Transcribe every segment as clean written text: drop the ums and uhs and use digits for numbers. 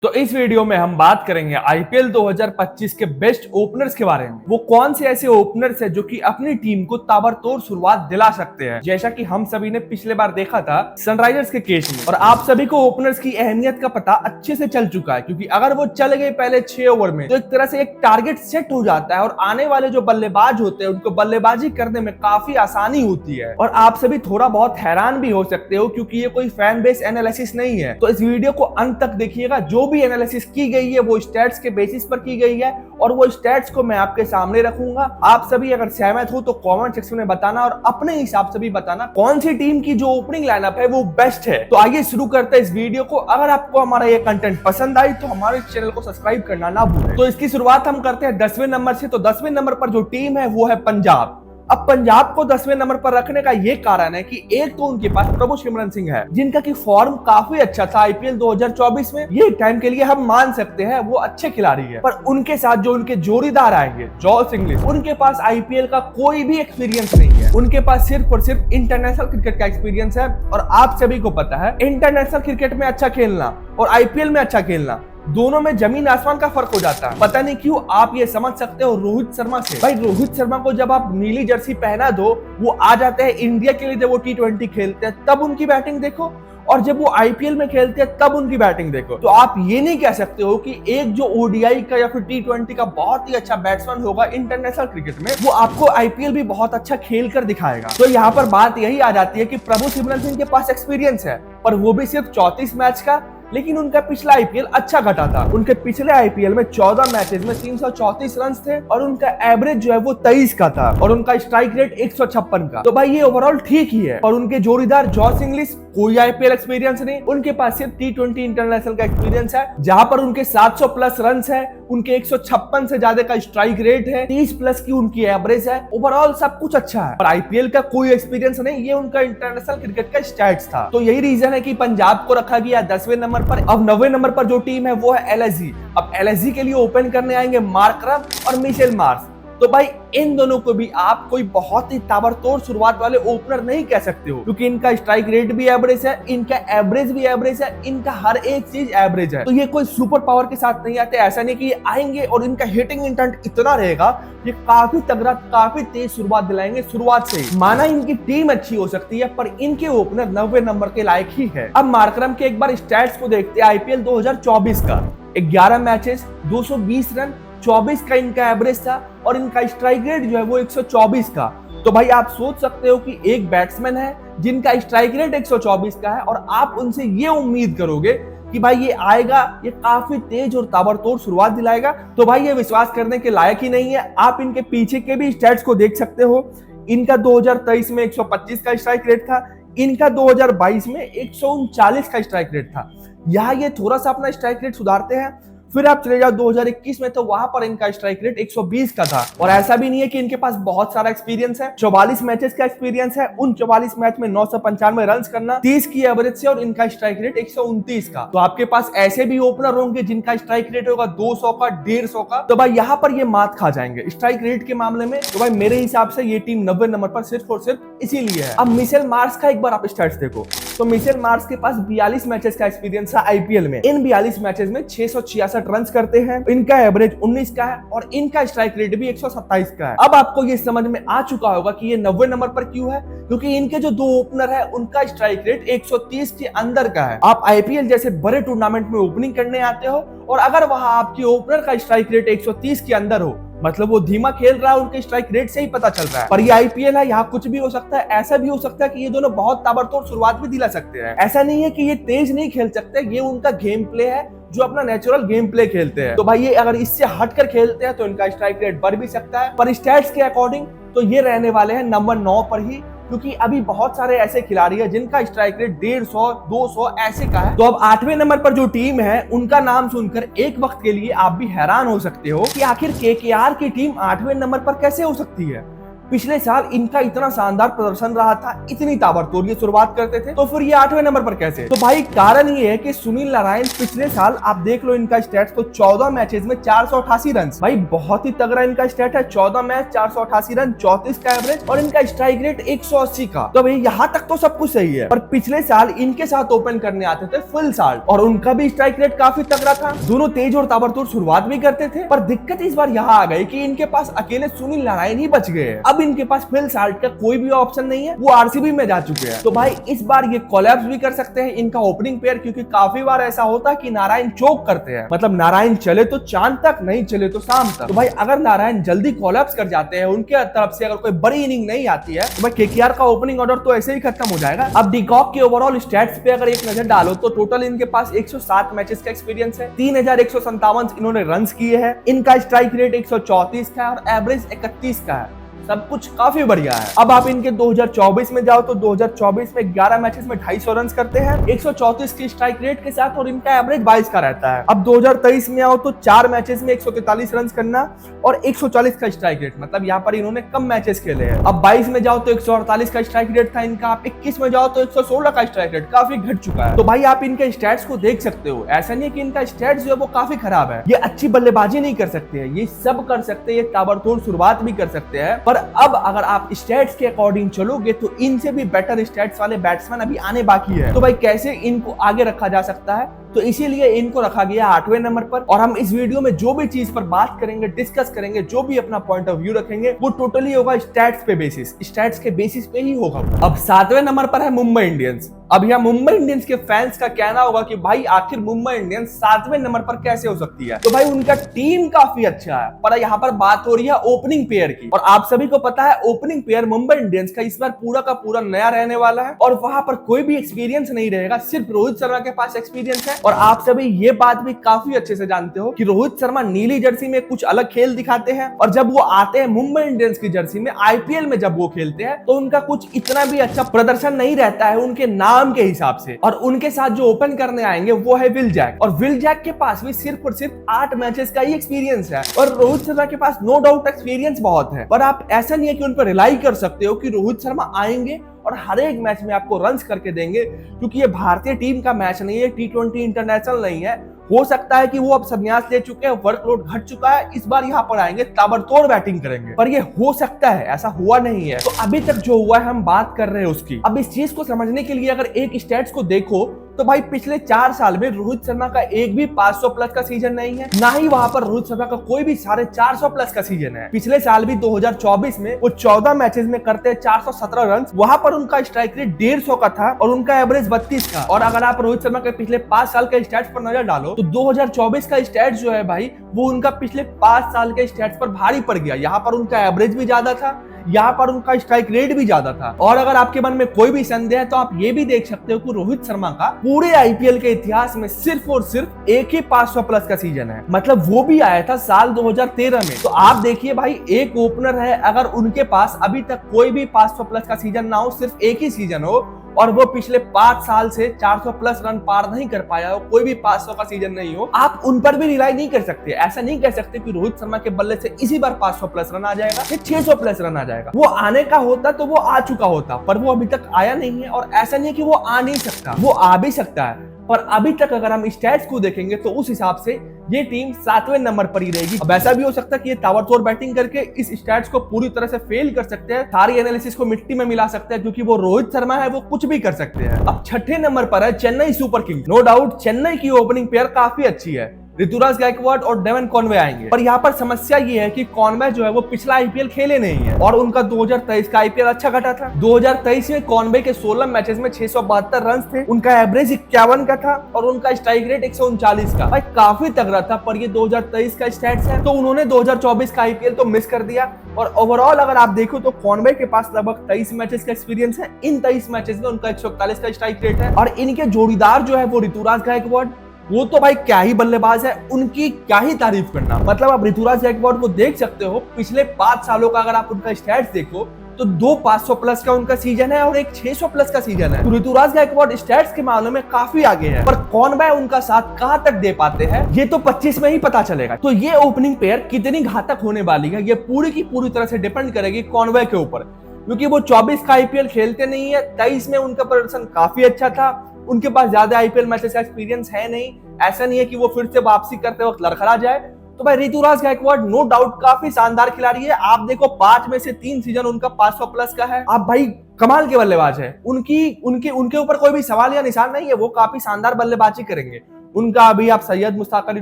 तो इस वीडियो में हम बात करेंगे आईपीएल 2025 के बेस्ट ओपनर्स के बारे में। वो कौन से ऐसे ओपनर्स हैं जो कि अपनी टीम को ताबड़तोड़ शुरुआत दिला सकते हैं, जैसा कि हम सभी ने पिछले बार देखा था सनराइजर्स के केस में। और आप सभी को ओपनर्स की अहमियत का पता अच्छे से चल चुका है, क्योंकि अगर वो चल गए पहले 6 ओवर में तो एक तरह से एक टारगेट सेट हो जाता है और आने वाले जो बल्लेबाज होते हैं उनको बल्लेबाजी करने में काफी आसानी होती है। और आप सभी थोड़ा बहुत हैरान भी हो सकते हो, क्योंकि ये कोई फैन बेस एनालिसिस नहीं है। तो इस वीडियो को अंत तक देखिएगा। जो भी एनालिसिस की गई है वो स्टैट्स के बेसिस पर की गई है और वो स्टैट्स को मैं आपके सामने रखूंगा। आप सभी अगर सहमत हो तो कमेंट सेक्शन में बताना और अपने हिसाब से भी बताना कौन सी टीम की जो ओपनिंग लाइनअप है वो बेस्ट है। तो आइए शुरू करते हैं इस वीडियो को। अगर आपको हमारा ये कंटेंट पसंद आई तो हमारे चैनल को सब्सक्राइब करना ना भूलें। तो इसकी शुरुआत हम करते हैं 10वें नंबर से। तो 10वें नंबर पर जो टीम है वो है पंजाब। अब पंजाब को 10वें नंबर पर रखने का ये कारण है कि एक तो उनके पास प्रभु सिमरन सिंह है, जिनका की फॉर्म काफी अच्छा था आईपीएल 2024 में। ये टाइम के लिए हम मान सकते हैं वो अच्छे खिलाड़ी है। पर उनके साथ जो उनके जोड़ीदार आएंगे जॉस इंग्लिश, उनके पास आईपीएल का कोई भी एक्सपीरियंस नहीं है। उनके पास सिर्फ और सिर्फ इंटरनेशनल क्रिकेट का एक्सपीरियंस है। और आप सभी को पता है इंटरनेशनल क्रिकेट में अच्छा खेलना और आईपीएल में अच्छा खेलना, दोनों में जमीन आसमान का फर्क हो जाता है। पता नहीं क्यों आप ये समझ सकते हो रोहित शर्मा से। भाई रोहित शर्मा को जब आप नीली जर्सी पहना दो, वो आ जाते हैं इंडिया के लिए। जब वो T20 खेलते हैं तब उनकी बैटिंग देखो, और जब वो आईपीएल में खेलते हैं तब उनकी बैटिंग देखो। तो आप ये नहीं कह सकते हो कि एक जो ओडीआई का या फिर T20 का बहुत ही अच्छा बैट्समैन होगा इंटरनेशनल क्रिकेट में, वो आपको आईपीएल भी बहुत अच्छा खेल कर दिखाएगा। तो यहाँ पर बात यही आ जाती है कि प्रभु सिमरन सिंह के पास एक्सपीरियंस है, पर वो भी सिर्फ 34 मैच का। लेकिन उनका पिछला आईपीएल अच्छा घटा था। उनके पिछले आईपीएल में 14 मैचेस में 334 रन थे और उनका एवरेज जो है वो 23 का था और उनका स्ट्राइक रेट 156 का। तो भाई ये ओवरऑल ठीक ही है। और उनके जोड़ीदार जॉस इंग्लिश, कोई आईपीएल एक्सपीरियंस नहीं, उनके पास सिर्फ T20 इंटरनेशनल का एक्सपीरियंस है, जहां पर उनके 700 प्लस रन है, उनके 156 से ज्यादा का स्ट्राइक रेट है, 30 प्लस की उनकी एवरेज है। ओवरऑल सब कुछ अच्छा है, पर आईपीएल का कोई एक्सपीरियंस नहीं। ये उनका इंटरनेशनल क्रिकेट का स्टैट्स था। तो यही रीजन है कि पंजाब को रखा गया 10वें नंबर पर। अब 9वें नंबर पर जो टीम है वो है एलएसजी। अब एलएसजी के लिए ओपन करने आएंगे मार्करम और मिचेल मार्श। तो भाई इन दोनों को भी आप कोई बहुत ही ताबड़तोड़ शुरुआत वाले ओपनर नहीं कह सकते हो, क्योंकि इनका स्ट्राइक रेट भी एवरेज है, इनका एवरेज भी एवरेज है, इनका हर एक चीज एवरेज है। तो ये कोई सुपर पावर के साथ नहीं आते। ऐसा नहीं कि ये आएंगे और इनका हिटिंग इंटेंट इतना रहेगा, ये काफी तगड़ा काफी तेज शुरुआत दिलाएंगे शुरुआत से। माना इनकी टीम अच्छी हो सकती है, पर इनके ओपनर 90 नंबर के लायक ही है। अब मार्करम के एक बार स्टैट्स को देखते हैं आईपीएल 2024 का। 11 मैचेस, 220 रन, 24 का इनका एवरेज था और इनका स्ट्राइक रेट जो है वो 124 का। तो भाई आप सोच सकते हो कि एक बैट्समैन है जिनका स्ट्राइक रेट 124 का है और आप उनसे ये उम्मीद करोगे कि भाई ये आएगा, ये काफी तेज और ताबड़तोड़ शुरुआत दिलाएगा। तो भाई ये विश्वास करने के लायक ही नहीं है। आप इनके पीछे के भी स्टैट्स को देख सकते हो। इनका 2023 में 125 का स्ट्राइक रेट था, इनका 2022 में 139 का स्ट्राइक रेट था। यहाँ ये थोड़ा सा अपना स्ट्राइक रेट सुधारते हैं। फिर आप चले जाओ 2021 में, तो वहां पर इनका स्ट्राइक रेट 120 का था। और ऐसा भी नहीं है कि इनके पास बहुत सारा एक्सपीरियंस है। 44 मैचेस का एक्सपीरियंस है। उन 44 मैच में 995 रन करना, 30 की एवरेज से, और इनका स्ट्राइक रेट 129 का। तो आपके पास ऐसे भी ओपनर होंगे जिनका स्ट्राइक रेट होगा 200 का, 150 का। तो भाई यहाँ पर ये मात खा जाएंगे स्ट्राइक रेट के मामले में। तो भाई मेरे हिसाब से ये टीम 90 नंबर पर सिर्फ और सिर्फ इसीलिए है। अब मिचेल मार्श का एक बार आप स्टैट्स देखो, तो मिचेल मार्श के पास 42 मैचेस का एक्सपीरियंस है आईपीएल में। इन 42 मैचेस में 666 रन करते हैं, इनका एवरेज 19 का है और इनका स्ट्राइक रेट भी 127 का है। अब आपको ये समझ में आ चुका होगा कि ये 90 नंबर पर क्यों है, क्योंकि इनके जो दो ओपनर है उनका स्ट्राइक रेट 130 के अंदर का है। आप आईपीएल जैसे बड़े टूर्नामेंट में ओपनिंग करने आते हो और अगर वहां आपके ओपनर का स्ट्राइक रेट 130 के अंदर हो, मतलब वो धीमा खेल रहा है, उनके स्ट्राइक रेट से ही पता चल रहा है। पर ये आईपीएल है, यहाँ कुछ भी हो सकता है। ऐसा भी हो सकता है कि ये दोनों बहुत ताबड़तोड़ शुरुआत भी दिला सकते हैं। ऐसा नहीं है कि ये तेज नहीं खेल सकते, ये उनका गेम प्ले है जो अपना नेचुरल गेम प्ले खेलते हैं। तो भाई ये अगर इससे हटकर खेलते हैं तो इनका स्ट्राइक रेट बढ़ भी सकता है। पर स्टैट्स के अकॉर्डिंग तो ये रहने वाले हैं नंबर 9 पर ही, क्योंकि अभी बहुत सारे ऐसे खिलाड़ी हैं जिनका स्ट्राइक रेट 150, 200 ऐसे का है। तो अब 8वें नंबर पर जो टीम है उनका नाम सुनकर एक वक्त के लिए आप भी हैरान हो सकते हो कि आखिर केकेआर की टीम 8वें नंबर पर कैसे हो सकती है। पिछले साल इनका इतना शानदार प्रदर्शन रहा था, इतनी ताबड़तोड़ ये शुरुआत करते थे, तो फिर ये 8वें नंबर पर कैसे? तो भाई कारण ये है कि सुनील नारायण पिछले साल आप देख लो इनका स्टैट्स, तो 14 मैचेस में 488 रन, भाई बहुत ही तगड़ा इनका स्टैट है। 14 मैच 488 रन, 34 का एवरेज और इनका स्ट्राइक रेट 180 का। तो भाई यहाँ तक तो सब कुछ सही है, पर पिछले साल इनके साथ ओपन करने आते थे फिल साल्ट और उनका भी स्ट्राइक रेट काफी तगड़ा था। दोनों तेज और ताबड़तोड़ शुरुआत भी करते थे, पर दिक्कत इस बार यहाँ आ गई कि इनके पास अकेले सुनील नारायण ही बच गए हैं। अब इनके पास फिल साल्ट का कोई भी ऑप्शन नहीं है, वो आरसीबी में जा चुके हैं। तो भाई इस बार ये कोलैप्स भी कर सकते हैं इनका ओपनिंग पेयर, क्योंकि काफी बार ऐसा होता है कि नारायण चोक करते हैं, मतलब नारायण चले तो चांद तक, नहीं चले तो शाम तक। तो भाई अगर नारायण जल्दी कोलैप्स कर जाते हैं, उनके तरफ से अगर कोई बड़ी इनिंग नहीं आती है, तो भाई केकेआर का ओपनिंग ऑर्डर तो ऐसे ही खत्म हो जाएगा। अब डिकॉक के ओवरऑल स्टैट्स पे अगर एक नजर डालो तो टोटल इनके पास 107 मैचेस का एक्सपीरियंस है, 3157 इन्होंने रन्स किए हैं, इनका स्ट्राइक रेट 134 का है और एवरेज 31 का है। सब कुछ काफी बढ़िया है। अब आप इनके 2024 में जाओ तो 2024 में 11 मैचेस में 250 रन करते हैं, 134 की स्ट्राइक रेट के साथ और इनका एवरेज 22 का रहता है। अब 2023 में आओ तो 4 मैचेस में 143 रन करना और 140 का स्ट्राइक रेट, मतलब यहाँ पर इन्होंने कम मैचेस खेले हैं। अब 22 में जाओ तो 148 का स्ट्राइक रेट था इनका, आप 21 में जाओ तो 116 का स्ट्राइक रेट, काफी घट चुका है। तो भाई आप इनके स्टैट्स को देख सकते हो, ऐसा नहीं है कि इनका स्टैट्स जो है वो काफी खराब है। ये अच्छी बल्लेबाजी नहीं कर सकते हैं, ये सब कर सकते हैं, ये ताबड़तोड़ शुरुआत भी कर सकते हैं, पर अब अगर आप स्टैट्स के अकॉर्डिंग चलोगे तो इनसे भी बेटर स्टैट्स वाले बैट्समैन अभी आने बाकी है। तो भाई कैसे इनको आगे रखा जा सकता है, तो इसीलिए इनको रखा गया 8वें नंबर पर। और हम इस वीडियो में जो भी चीज पर बात करेंगे, डिस्कस करेंगे, जो भी अपना पॉइंट ऑफ व्यू रखेंगे, वो टोटली होगा स्टैट्स पे बेसिस, स्टैट्स के बेसिस पे ही होगा। अब 7वें नंबर पर है मुंबई इंडियंस। अब यहाँ मुंबई इंडियंस के फैंस का कहना होगा कि भाई आखिर मुंबई इंडियंस 7वें नंबर पर कैसे हो सकती है? तो भाई उनका टीम काफी अच्छा है, पर यहाँ पर बात हो रही है ओपनिंग पेयर की, और आप सभी को पता है ओपनिंग पेयर मुंबई इंडियंस का इस बार पूरा का पूरा नया रहने वाला है और वहां पर कोई भी एक्सपीरियंस नहीं रहेगा, सिर्फ रोहित शर्मा के पास एक्सपीरियंस है। और आप सभी ये बात भी काफी अच्छे से जानते हो कि रोहित शर्मा नीली जर्सी में कुछ अलग खेल दिखाते हैं, और जब वो आते हैं मुंबई इंडियंस की जर्सी में आईपीएल में जब वो खेलते हैं तो उनका कुछ इतना भी अच्छा प्रदर्शन नहीं रहता है उनके नाम के हिसाब से। और उनके साथ जो ओपन करने आएंगे वो है विल जैक, और विल जैक के पास भी सिर्फ और सिर्फ 8 मैचेस का ही एक्सपीरियंस है, और रोहित शर्मा के पास नो डाउट एक्सपीरियंस बहुत है। पर आप ऐसा नहीं है कि उन पर रिलाई कर सकते हो कि रोहित शर्मा आएंगे और हर एक मैच में आपको रन्स करके देंगे, क्योंकि ये भारतीय टीम का मैच नहीं है, T20 इंटरनेशनल नहीं है। हो सकता है कि वो अब संन्यास ले चुके हैं, वर्कलोड घट चुका है, इस बार यहाँ पर आएंगे ताबड़तोड़ बैटिंग करेंगे, पर ये हो सकता है, ऐसा हुआ नहीं है। तो अभी तक जो हुआ है हम बात कर रहे हैं उसकी। अब इस चीज को समझने के लिए अगर एक स्टैट्स को देखो तो भाई पिछले 4 साल में रोहित शर्मा का एक भी 500 प्लस का सीजन नहीं है, ना ही वहां पर रोहित शर्मा का कोई भी 450 प्लस का सीजन है। पिछले साल भी 2024 में वो 14 मैचेस में करते हैं 417 रन, वहां पर उनका स्ट्राइक रेट 150 का था और उनका एवरेज 32 का। और अगर आप रोहित शर्मा के पिछले 5 साल के स्टैट्स पर नजर डालो तो 2024 का स्टैट्स जो है भाई वो उनका पिछले 5 साल के स्टैट्स पर भारी पड़ गया। यहाँ पर उनका एवरेज भी ज्यादा था, यहाँ पर उनका स्ट्राइक रेट भी ज्यादा था। और अगर आपके मन में कोई भी संदेह है तो आप ये भी देख सकते हो कि रोहित शर्मा का पूरे आईपीएल के इतिहास में सिर्फ और सिर्फ एक ही 500 प्लस का सीजन है, मतलब वो भी आया था साल 2013 में। तो आप देखिए भाई एक ओपनर है, अगर उनके पास अभी तक कोई भी 500 प्लस का सीजन ना हो, सिर्फ एक ही सीजन हो, और वो पिछले 5 साल से 400 प्लस रन पार नहीं कर पाया हो, कोई भी 500 का सीजन नहीं हो, आप उन पर भी रिलाई नहीं कर सकते। ऐसा नहीं कह सकते कि रोहित शर्मा के बल्ले से इसी बार 500 प्लस रन आ जाएगा, फिर 600 प्लस रन आ जाएगा। वो आने का होता तो वो आ चुका होता, पर वो अभी तक आया नहीं है। और ऐसा नहीं कि वो आ नहीं सकता, वो आ भी सकता है, पर अभी तक अगर हम स्टैट्स को देखेंगे तो उस हिसाब से ये टीम 7वें नंबर पर ही रहेगी। अब ऐसा भी हो सकता है कि ये ताबड़तोड़ बैटिंग करके इस स्टैट्स को पूरी तरह से फेल कर सकते हैं, सारी एनालिसिस को मिट्टी में मिला सकते हैं, क्योंकि वो रोहित शर्मा है, वो कुछ भी कर सकते हैं। अब 6ठे नंबर पर है Chennai super kings. No doubt Chennai की ओपनिंग पेयर काफी अच्छी है, ऋतुराज गायकवाड और डेवन कॉनवे आएंगे। पर यहाँ पर समस्या ये है कि कॉनवे जो है वो पिछला आईपीएल खेले नहीं है और उनका 2023 का आईपीएल अच्छा घटा था। 2023 में कॉनवे के 16 मैचेस में 672 रन थे, उनका एवरेज 51 का था और उनका स्ट्राइक रेट 139 का। भाई काफी तगड़ा था, पर ये 2023 का स्टैट्स है, तो उन्होंने 2024 का आईपीएल तो मिस कर दिया। और ओवरऑल अगर आप देखो तो कॉनवे के पास लगभग 23 मैचेस का एक्सपीरियंस है, इन 23 मैचेस में उनका 141 का स्ट्राइक रेट है। और इनके जोड़ीदार जो है वो ऋतुराज गायकवाड, वो तो भाई क्या ही बल्लेबाज है, उनकी क्या ही तारीफ करना। मतलब आप ऋतुराज गायकवाड को देख सकते हो, पिछले 5 सालों का अगर आप उनका स्टैट्स देखो तो दो 500 प्लस का उनका सीजन है और एक 600 प्लस का सीजन है। तो ऋतुराज गायकवाड़ स्टैट्स के मामले में काफी आगे है, पर कौन भाई उनका साथ कहां तक दे पाते हैं ये तो 25 में ही पता चलेगा। तो ये ओपनिंग पेयर कितनी घातक होने वाली है ये पूरी की पूरी तरह से डिपेंड करेगी कॉनवे के ऊपर, क्योंकि वो 24 का आईपीएल खेलते नहीं है। 23 में उनका प्रदर्शन काफी अच्छा था, उनके पास ज्यादा आईपीएल मैचेस का एक्सपीरियंस है नहीं, ऐसा नहीं है कि वो फिर से वापसी करते वक्त लड़खड़ा जाए। तो भाई ऋतुराज गायकवाड़ नो डाउट काफी शानदार खिलाड़ी है। आप देखो 5 में से 3 सीजन उनका 500 प्लस का है। आप भाई कमाल के बल्लेबाज है, उनके ऊपर कोई भी सवाल या निशान नहीं है, वो काफी शानदार बल्लेबाजी करेंगे। उनका अभी आप सैयद मुश्ताक अली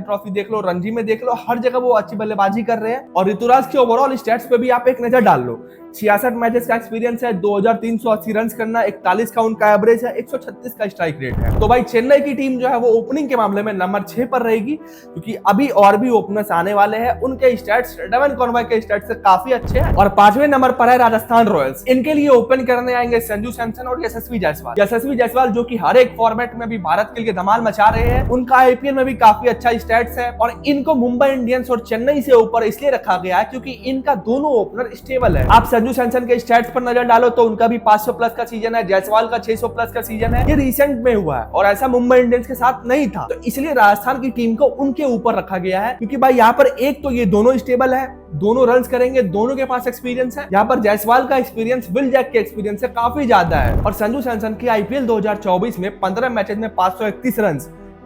ट्रॉफी देख लो, रणजी में देख लो, हर जगह वो अच्छी बल्लेबाजी कर रहे हैं। और ऋतुराज के ओवरऑल स्टैट्स पे भी आप एक नजर डाल लो, 66 मैचेस का एक्सपीरियंस है, 2380 रन करना, 41 का उनका एवरेज है, 136 का स्ट्राइक रेट है। तो भाई चेन्नई की टीम जो है वो ओपनिंग के मामले में नंबर 6 पर रहेगी, क्योंकि अभी और भी ओपनर्स आने वाले हैं, उनके स्टैट्स डेवन कॉनवे के स्टैट्स से काफी अच्छे हैं। और 5वें नंबर पर है राजस्थान रॉयल्स। इनके लिए ओपन करने आएंगे संजू सैमसन और यशस्वी जायसवाल। यशस्वी जायसवाल जो कि हर एक फॉर्मेट में भी भारत के लिए धमाल मचा रहे हैं, उनका आईपीएल में भी काफी अच्छा स्टैट्स है। और इनको मुंबई इंडियंस और चेन्नई से ऊपर इसलिए रखा गया है क्योंकि इनका दोनों ओपनर स्टेबल है। आप संजू सैमसन के स्टैट्स पर नजर डालो तो उनका भी 500 प्लस का सीजन है, जायसवाल का 600 प्लस का सीजन है, ये रिसेंट में हुआ है और ऐसा मुंबई इंडियंस के साथ नहीं था। तो इसलिए राजस्थान की टीम को उनके ऊपर रखा गया है, क्योंकि भाई यहाँ पर एक तो ये दोनों स्टेबल है, दोनों रन्स करेंगे, दोनों के पास एक्सपीरियंस है। यहाँ पर जायसवाल का एक्सपीरियंस विल जैक के एक्सपीरियंस से काफी ज्यादा है। और संजू सैमसन की आईपीएल 2024 में 15 मैचेस में 531 रन,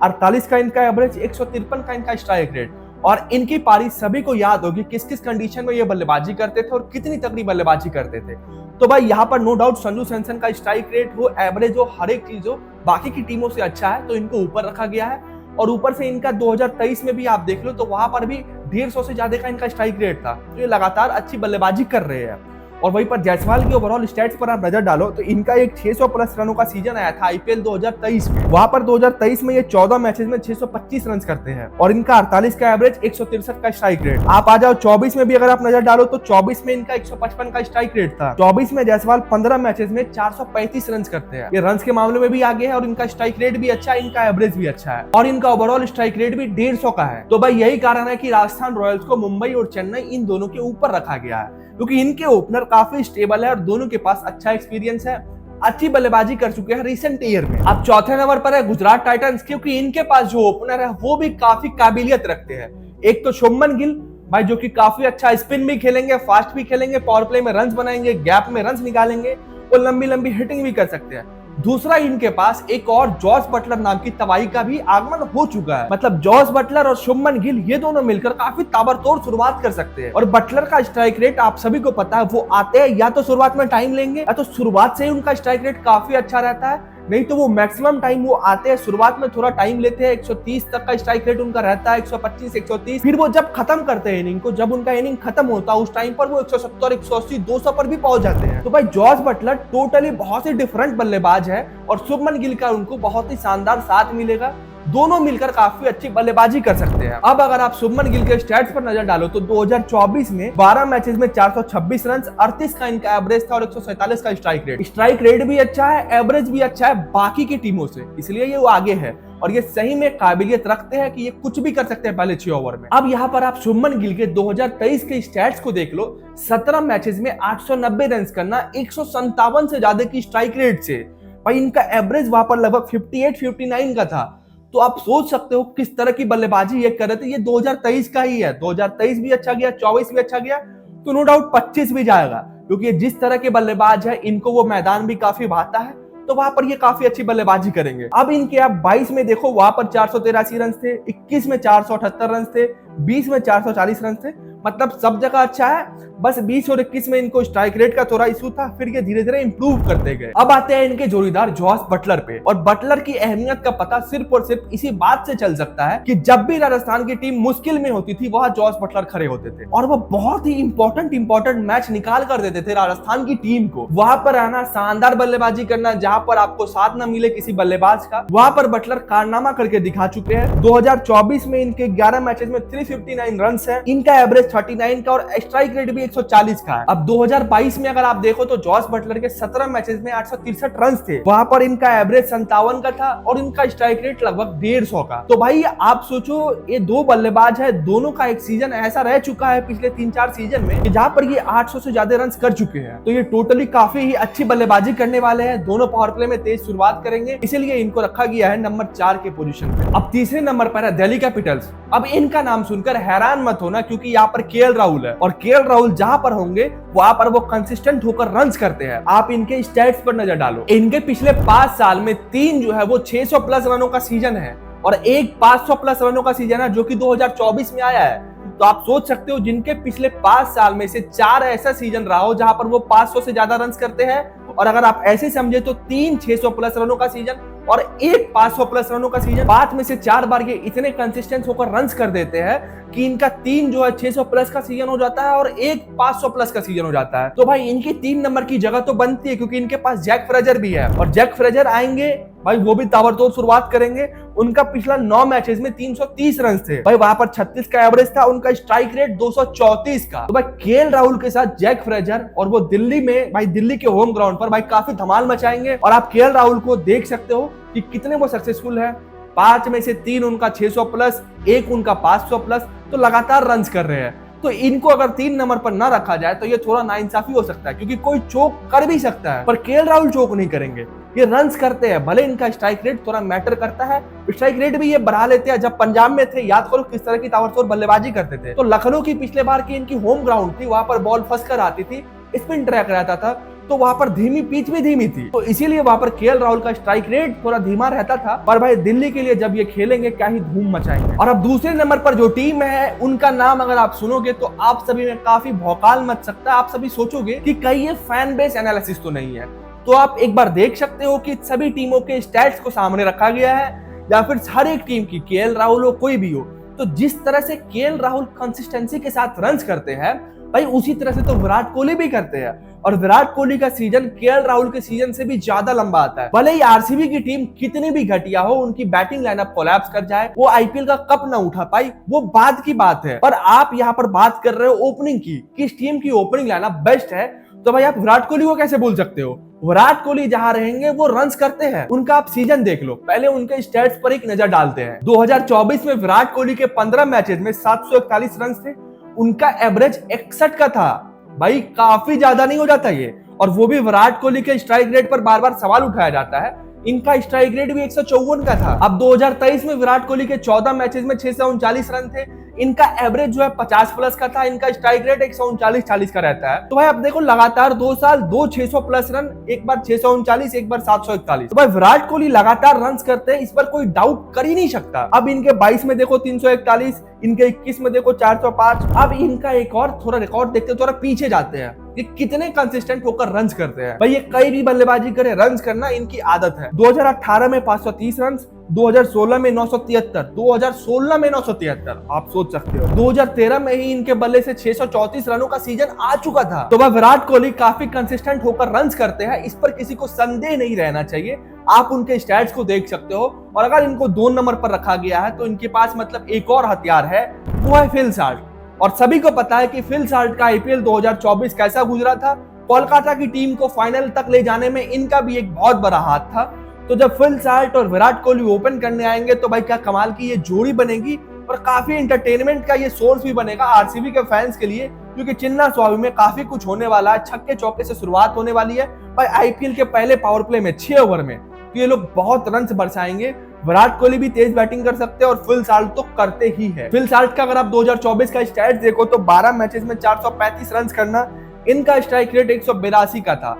48 का इनका एवरेज, 153 का इनका स्ट्राइक रेट। और इनकी पारी सभी को याद होगी किस किस कंडीशन में ये बल्लेबाजी करते थे और कितनी तगड़ी बल्लेबाजी करते थे। तो भाई यहाँ पर नो डाउट संजू सैमसन का स्ट्राइक रेट हो, एवरेज हो, हर एक चीज हो बाकी की टीमों से अच्छा है, तो इनको ऊपर रखा गया है। और ऊपर से इनका 2023 में भी आप देख लो तो वहां पर भी 150 से ज्यादा का इनका स्ट्राइक रेट था। तो ये लगातार अच्छी बल्लेबाजी कर रहे हैं। और वहीं पर जायसवाल की ओवरऑल स्टैट्स पर आप नजर डालो तो इनका एक 600 प्लस रनों का सीजन आया था आईपीएल 2023 में। वहां पर 2023 में ये 14 मैचेस में 625 रन करते हैं और इनका 48 का एवरेज, 163 का स्ट्राइक रेट। आप आ जाओ 24 में भी अगर आप नजर डालो तो 24 में इनका 155 का स्ट्राइक रेट था। 24 में जायसवाल 15 मैचेस में 435 रन करते हैं। ये रन के मामले में भी आगे है और इनका स्ट्राइक रेट भी अच्छा है, इनका एवरेज भी अच्छा है और इनका ओवरऑल स्ट्राइक रेट भी 150 का है। तो भाई यही कारण है कि राजस्थान रॉयल्स को मुंबई और चेन्नई इन दोनों के ऊपर रखा गया है, क्योंकि इनके ओपनर काफी स्टेबल है और दोनों के पास अच्छा एक्सपीरियंस है, अच्छी बल्लेबाजी कर चुके हैं रिसेंट ईयर में। अब चौथे नंबर पर है गुजरात टाइटंस, क्योंकि इनके पास जो ओपनर है वो भी काफी काबिलियत रखते हैं। एक तो शुभमन गिल भाई जो कि काफी अच्छा स्पिन भी खेलेंगे, फास्ट भी खेलेंगे, पावर प्ले में रन बनाएंगे, गैप में रन निकालेंगे और लंबी लंबी हिटिंग भी कर सकते हैं। दूसरा इनके पास एक और जॉस बटलर नाम की तबाही का भी आगमन हो चुका है। मतलब जॉस बटलर और शुभमन गिल ये दोनों मिलकर काफी ताबड़तोड़ शुरुआत कर सकते हैं। और बटलर का स्ट्राइक रेट आप सभी को पता है, वो आते हैं या तो शुरुआत में टाइम लेंगे या तो शुरुआत से ही उनका स्ट्राइक रेट काफी अच्छा रहता है, नहीं तो वो मैक्सिमम टाइम वो आते हैं, शुरुआत में थोड़ा टाइम लेते हैं, 130 तक का स्ट्राइक रेट उनका रहता है, 125 130, फिर वो जब खत्म करते हैं इनिंग को, जब उनका इनिंग खत्म होता है उस टाइम पर वो 170 180 200 पर भी पहुंच जाते हैं। तो भाई जॉस बटलर टोटली बहुत ही डिफरेंट बल्लेबाज है और शुभमन गिल का उनको बहुत ही शानदार साथ मिलेगा, दोनों मिलकर काफी अच्छी बल्लेबाजी कर सकते हैं। अब अगर आप शुभमन गिल के स्टैट्स पर नजर डालो तो 2024 में 12 मैचेस में 426 रन, 38 का इनका एवरेज था और 147 का स्ट्राइक रेट। स्ट्राइक रेट भी अच्छा है, एवरेज भी अच्छा है बाकी की टीमों से, इसलिए ये वो आगे है और ये सही में काबिलियत रखते हैं कि ये कुछ भी कर सकते हैं पहले 6 ओवर में। अब यहाँ पर आप शुभमन गिल के 2023 के स्टैट्स को देख लो, 17 मैचेस में 890 रन करना, 157 से ज्यादा की स्ट्राइक रेट से। भाई इनका एवरेज वहां पर लगभग 58-59 का था। तो आप सोच सकते हो किस तरह की बल्लेबाजी ये कर रहे थे। ये 2023 का ही है, 2023 भी अच्छा गया, 24 भी अच्छा गया, तो नो डाउट 25 भी जाएगा, क्योंकि जिस तरह के बल्लेबाज है इनको वो मैदान भी काफी भाता है, तो वहां पर ये काफी अच्छी बल्लेबाजी करेंगे। अब इनके आप 22 में देखो, वहां पर 483 रन थे, 21 में 478 रन थे, 20 में 440 रन थे, मतलब सब जगह अच्छा है। बस 20 और 21 में इनको स्ट्राइक रेट का थोड़ा इशू था, फिर ये धीरे धीरे इंप्रूव करते गए। अब आते हैं इनके जोड़ीदार जॉस बटलर पे, और बटलर की अहमियत का पता सिर्फ और सिर्फ इसी बात से चल सकता है कि जब भी राजस्थान की टीम मुश्किल में होती थी वहां जॉस बटलर खड़े होते थे और वो बहुत ही इंपॉर्टेंट मैच निकाल कर देते थे राजस्थान की टीम को। वहां पर आना, शानदार बल्लेबाजी करना, जहां पर आपको साथ न मिले किसी बल्लेबाज का, वहां पर बटलर कारनामा करके दिखा चुके हैं। 2024 में इनके 11 मैचेस में 359 रन है, इनका एवरेज 39 का और स्ट्राइक रेट भी 140 का है। अब 2022 में अगर आप देखो तो जॉस बटलर के 17 मैचेस में 863 रन थे, वहां पर इनका एवरेज 57 का था और इनका स्ट्राइक रेट लगभग 150 का। तो भाई आप सोचो, ये दो बल्लेबाज है, दोनों का एक सीजन ऐसा रह चुका है पिछले 3-4 सीजन में जहां पर ये 800 से ज्यादा रन कर चुके हैं। तो ये टोटली काफी ही अच्छी बल्लेबाजी करने वाले हैं, दोनों पावर प्ले में तेज शुरुआत करेंगे, इसीलिए इनको रखा गया है नंबर 4 के पोजीशन पे। अब तीसरे नंबर पर है दिल्ली कैपिटल्स। अब इनका नाम सुनकर हैरान मत होना, क्योंकि यहाँ पर केएल राहुल है और केएल राहुल जहां पर होंगे वहां पर वो कंसिस्टेंट होकर रन्स करते हैं। आप इनके स्टैट्स पर नजर डालो, इनके पिछले 5 साल में 3 जो है वो 600 प्लस रनों का सीजन है और एक 500 प्लस रनों का सीजन है जो कि 2024 में आया है। तो आप सोच सकते हो, जिनके पिछले 5 साल में से 4 ऐसा सीजन रहा हो जहां पर वो 500 से ज्यादा रन करते हैं, और अगर आप ऐसे समझे तो 3 600 प्लस रनों का सीजन और एक 500 प्लस रनों का सीजन, 5 में से 4 बार ये इतने कंसिस्टेंट होकर रन्स कर देते हैं कि इनका 3 जो है 600 प्लस का सीजन हो जाता है और एक 500 प्लस का सीजन हो जाता है। तो भाई इनकी 3 नंबर की जगह तो बनती है, क्योंकि इनके पास जैक फ्रेजर भी है और जैक फ्रेजर आएंगे भाई, वो भी ताबड़तोड़ शुरुआत करेंगे। उनका पिछला 9 मैचेस में 330 रन थे भाई, वहां पर 36 का एवरेज था, उनका स्ट्राइक रेट 234 का। तो भाई केएल राहुल के साथ जैक फ्रेजर और वो दिल्ली में भाई, दिल्ली के होम ग्राउंड पर भाई काफी धमाल मचाएंगे। और आप केएल राहुल को देख सकते हो कि कितने वो सक्सेसफुल है। 5 में से 3 उनका 600 प्लस, एक उनका 500 प्लस, तो लगातार रन कर रहे हैं। तो इनको अगर 3 नंबर पर ना रखा जाए तो ये थोड़ा नाइंसाफी हो सकता है, क्योंकि कोई चोक कर भी सकता है पर केएल राहुल चोक नहीं करेंगे, ये रन्स करते हैं। भले इनका स्ट्राइक रेट थोड़ा मैटर करता है, स्ट्राइक रेट भी ये बढ़ा लेते हैं। जब पंजाब में थे, याद करो किस तरह की ताबड़तोड़ बल्लेबाजी करते थे। तो लखनऊ की पिछले बार की इनकी होम ग्राउंड थी, वहां पर बॉल फंस कर आती थी, स्पिन ट्रैक रहता था, तो वहां पर धीमी पिच भी धीमी थी, तो इसीलिए वहां पर केएल राहुल का स्ट्राइक रेट थोड़ा धीमा रहता था। पर भाई दिल्ली के लिए जब ये खेलेंगे क्या ही धूम मचाएंगे। और अब दूसरे नंबर पर जो टीम है, उनका नाम अगर आप सुनोगे तो आप सभी में काफी भौकाल मच सकता है। आप सभी सोचोगे कि कहीं ये फैन बेस एनालिसिस तो नहीं है। तो आप एक बार देख सकते हो कि सभी टीमों के स्टैट्स को सामने रखा गया है, या फिर हर एक टीम की, केएल राहुल हो कोई भी हो, तो जिस तरह से केएल राहुल कंसिस्टेंसी के साथ रन्स करते हैं भाई, उसी तरह से तो विराट कोहली भी करते हैं। और विराट कोहली का सीजन केएल राहुल के सीजन से भी ज्यादा लंबा आता है। भले ही आरसीबी की टीम कितनी भी घटिया हो, उनकी बैटिंग लाइनअप कोलैप्स कर जाए, वो आईपीएल का कप ना उठा पाई, वो बात की बात है। पर आप यहाँ पर बात कर रहे हो ओपनिंग की, किस टीम की ओपनिंग लाइनअप बेस्ट है, तो भाई आप विराट कोहली को कैसे बोल सकते हो। विराट कोहली जहां रहेंगे वो रन्स करते हैं। उनका आप सीजन देख लो, पहले उनके स्टैट्स पर एक नजर डालते हैं। 2024 में विराट कोहली के 15 मैचेस में 741 रन थे, उनका एवरेज 61 का था। भाई काफी ज्यादा नहीं हो जाता ये, और वो भी विराट कोहली के स्ट्राइक रेट पर बार बार सवाल उठाया जाता है। इनका स्ट्राइक रेट भी 154 का था। अब 2023 में विराट कोहली के 14 मैचेस में 639 रन थे, इनका एवरेज जो है 50 प्लस का था, इनका स्ट्राइक रेट 139-40 का रहता है। तो भाई आप देखो, लगातार 2 साल 2 600 प्लस रन, एक बार 639, एक बार 741। तो भाई विराट कोहली लगातार रन करते हैं, इस पर कोई डाउट कर ही नहीं सकता। अब इनके 22 में देखो 341, इनके 21 में देखो 405। अब इनका एक और थोड़ा रिकॉर्ड देखते हैं, थोड़ा पीछे जाते हैं, ये कितने कंसिस्टेंट होकर रन्स करते हैं। भाई ये कई भी बल्लेबाजी करे, रन्स करना इनकी आदत है। 2018 में 530 रन, 2016 में 973, 2016 में 973, आप सोच सकते हो। 2013 में ही इनके बल्ले से 634 रनों का सीजन आ चुका था। तो भाई विराट कोहली काफी कंसिस्टेंट होकर रन्स करते हैं, इस पर किसी को संदेह नहीं रहना चाहिए। आप उनके स्टैट्स को देख सकते हो, और अगर इनको 2 नंबर पर रखा गया है तो इनके पास मतलब एक और हथियार है, वो है फिल साल्ट। और सभी को पता है कि फिल साल्ट का आईपीएल 2024 कैसा गुजरा था। कोलकाता की टीम को फाइनल तक ले जाने में इनका भी एक बहुत बड़ा हाथ था। तो जब फिल साल्ट और विराट कोहली ओपन करने आएंगे तो भाई क्या कमाल की ये जोड़ी बनेगी, और काफी एंटरटेनमेंट का ये सोर्स भी बनेगा आरसीबी के फैंस के लिए, क्योंकि चिन्ना स्वामी में काफी कुछ होने वाला है। छक्के चौके से शुरुआत होने वाली है भाई आईपीएल के पहले पावर प्ले में 6 ओवर में, तो ये लोग बहुत रन बरसाएंगे। विराट कोहली भी तेज बैटिंग कर सकते हैं और फिल साल्ट तो करते ही है। फिल साल्ट का अगर आप 2024 का स्टैट्स देखो तो 12 मैचेस में 435 रन करना, इनका स्ट्राइक रेट 182 का था।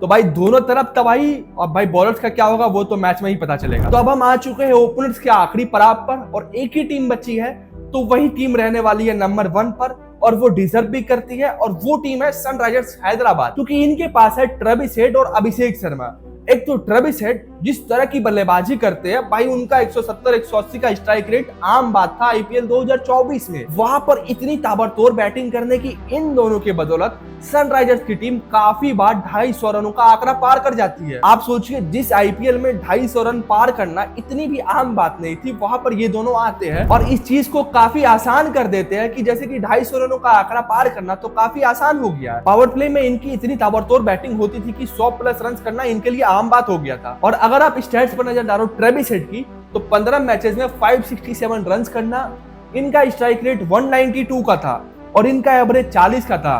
तो भाई दोनों तरफ तबाही, और भाई बॉलर्स का क्या होगा वो तो मैच में ही पता चलेगा। तो अब हम आ चुके हैं ओपनर्स के आखिरी पड़ाव पर, और एक ही टीम बची है, तो वही टीम रहने वाली है नंबर 1 पर, और वो डिजर्व भी करती है, और वो टीम है सनराइजर्स हैदराबाद। क्योंकि इनके पास है ट्रेविस हेड और अभिषेक शर्मा। एक तो ट्रेविस हेड जिस तरह की बल्लेबाजी करते हैं भाई, उनका 170 180 का स्ट्राइक रेट आम बात था आईपीएल 2024 में। वहां पर इतनी ताबड़तोड़ बैटिंग करने की इन दोनों के बदौलत सनराइजर्स की टीम काफी बार 250 रनों का आंकड़ा पार कर जाती है। आप सोचिए, जिस आईपीएल में 250 रन पार करना इतनी भी आम बात नहीं थी, वहां पर ये दोनों आते हैं और इस चीज को काफी आसान कर देते हैं कि जैसे कि 250 रनों का आंकड़ा पार करना तो काफी आसान हो गया है। पावर प्ले में इनकी इतनी ताबड़तोड़ बैटिंग होती थी कि 100 प्लस रन करना इनके लिए आम बात हो गया था। और अगर आप स्टैट्स पर नजर डालो ट्रेविस हेड की, तो 15 मैचेस में 567 रन करना, इनका स्ट्राइक रेट 192 का था और इनका एवरेज 40 का था।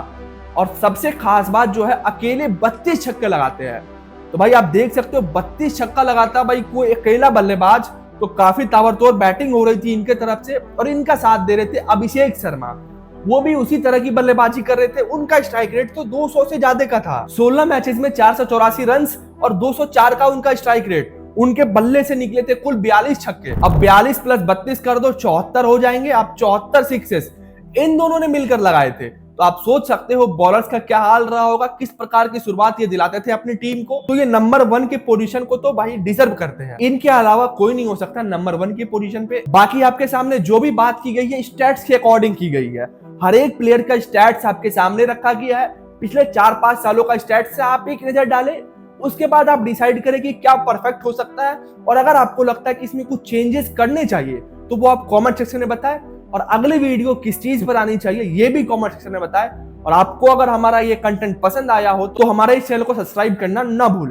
और सबसे खास बात जो है, अकेले 32 छक्के लगाते हैं। तो भाई आप देख सकते हो 32 छक्का लगाता भाई कोई अकेला बल्लेबाज, तो काफी ताबड़तोड़ बैटिंग हो रही थी इनके तरफ से। और इनका साथ दे रहे थे अभिषेक शर्मा, वो भी उसी तरह की बल्लेबाजी कर रहे थे। उनका स्ट्राइक रेट तो 200 से ज्यादा का था। 16 मैचेस में 484 रन और 204 का उनका स्ट्राइक रेट। उनके बल्ले से निकले थे कुल 42 छक्के। अब 42 प्लस 32 कर दो, 74 हो जाएंगे। अब 74 सिक्सेस इन दोनों ने मिलकर लगाए थे। तो आप सोच सकते हो बॉलर्स का क्या हाल रहा होगा, किस प्रकार की शुरुआत ये दिलाते थे अपनी टीम को। तो ये नंबर 1 के पोजीशन को तो भाई डिजर्व करते हैं। इनके अलावा कोई नहीं हो सकता नंबर 1 की पोजीशन पे। बाकी आपके सामने जो भी बात की गई है स्टैट्स के अकॉर्डिंग की गई है। हर एक प्लेयर का स्टैट्स आपके सामने रखा गया है। पिछले 4-5 सालों का स्टैट्स से आप एक नजर डालें, उसके बाद आप डिसाइड करें कि क्या परफेक्ट हो सकता है। और अगर आपको लगता है कि इसमें कुछ चेंजेस करने चाहिए तो वो आप कमेंट सेक्शन में बताएं। और अगली वीडियो किस चीज पर आनी चाहिए ये भी कमेंट सेक्शन में बताएं। और आपको अगर हमारा ये कंटेंट पसंद आया हो तो हमारे इस चैनल को सब्सक्राइब करना ना भूलें।